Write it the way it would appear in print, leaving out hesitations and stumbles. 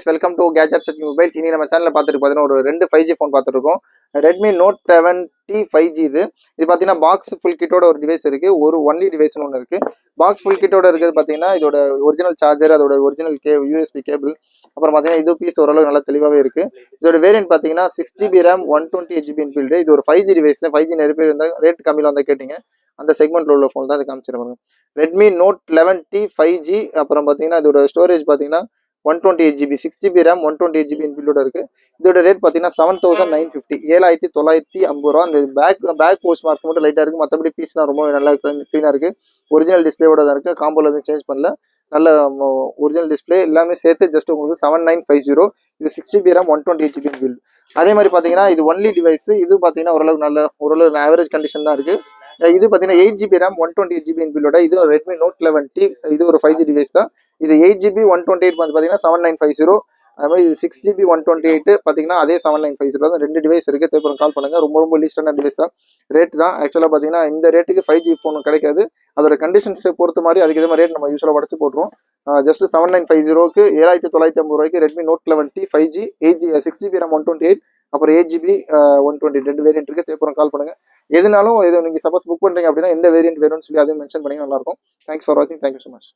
Welcome to gadgets at mobiles. இனி நம்ம சேனலில் பார்த்துட்டு பார்த்தீங்கன்னா ஒரு ரெண்டு 5G ஃபோன் பார்த்துருக்கோம். ரெட்மி நோட் 70 5G இது பார்த்தீங்கன்னா பாக்ஸ் ஃபுல் கிட்டோட ஒரு டிவைஸ் இருக்குது. ஒரு ஒன்லி டிவைஸ்னு ஒன்று இருக்குது. பாக்ஸ் ஃபுல் கிட்டோட இருக்கிறது பார்த்தீங்கன்னா இதோட ஒரிஜினல் சார்ஜர், அதோட ஒரிஜினல் யூஎஸ்பி கேபிள், அப்புறம் பார்த்தீங்கன்னா இது பீஸ் ஓரளவு நல்லா தெளிவாகவே இருக்குது. இதோட வேரியன்ட் பார்த்தீங்கன்னா 6GB RAM 128GB இன்பில்டு. இது ஒரு 5G டிவைஸ். 5G நிறைய பேர் இருந்தால் ரேட் கம்மியில் வந்தால் கேட்டிங்க. அந்த செக்மெண்ட்டில் உள்ள ஃபோன் தான் இது காமிச்சிருப்பாங்க. Redmi note 11T 5G. அப்புறம் பார்த்தீங்கன்னா இதோட ஸ்டோரேஜ் பார்த்தீங்கன்னா 128GB 6GB RAM 128GB இன்பில்டோட இருக்கு. இதோட ரேட் பார்த்தீங்கன்னா 7950 7950 ரூபா. அந்த பேக் போஸ்ட் மார்க்ஸ் மட்டும் லைட்டாக இருக்குது. மற்றபடி பீஸ்லாம் ரொம்ப நல்லா க்ளீனாக இருக்குது. ஒரிஜினல் டிஸ்பிளேயோட தான் இருக்குது. காம்போல எதுவும் சேஞ்ச் பண்ணல. நல்ல ஒரிஜினல் டிஸ்பிளே எல்லாமே சேர்த்து ஜஸ்ட் உங்களுக்கு 7950. இது 6GB RAM 128GB இன்பில்ட். அதே மாதிரி பார்த்தீங்கன்னா இது ஒன்லி டிவைஸ். இது பார்த்தீங்கன்னா ஓரளவு ஆவரேஜ் கண்டிஷன் தான் இருக்குது. இது பார்த்தீங்கன்னா 8GB RAM 128GB இன்பில்டோட. இது ரெட்மி நோட் 11T. இது ஒரு 5G டிவைஸ் தான். இது 8GB 128 பார்த்தீங்கன்னா 7950. அது மாதிரி இது 6GB 128 பார்த்தீங்கன்னா அதே 7950 தான். ரெண்டு டிவைஸ் இருக்குது. தேவைப்படும் கால் பண்ணுங்கள். ரொம்ப லீஸ்டான டிவைஸ் தான். ரேட் தான் ஆக்சுவலாக பார்த்தீங்கன்னா இந்த ரேட்டுக்கு 5G ஃபோன் கிடைக்காது. அதோட கண்டிஷன்ஸை பொறுத்த மாதிரி அதுக்கு இதே மாதிரி ரேட் நம்ம யூஸ்வலாக உடச்சு போட்டுருவோம். ஜஸ்ட் 7950க்கு 7950 ரூபாய்க்கு Redmi note 11T 5G 8G 6GB RAM 128 அப்புறம் 8GB 128 ரெண்டு வேரியன்ட் இருக்குது. தேவைப்படும் கால் பண்ணுங்கள். எதுனாலும் இது நீங்கள் சப்போஸ் புக் பண்ணுறீங்க அப்படின்னா எந்த வேரியன்ட் வேணும்னு சொல்லி அதையும் மென்ஷன் பண்ணி நல்லாயிருக்கும். தேங்க்ஸ் ஃபார் வாட்சிங். Thank you so much.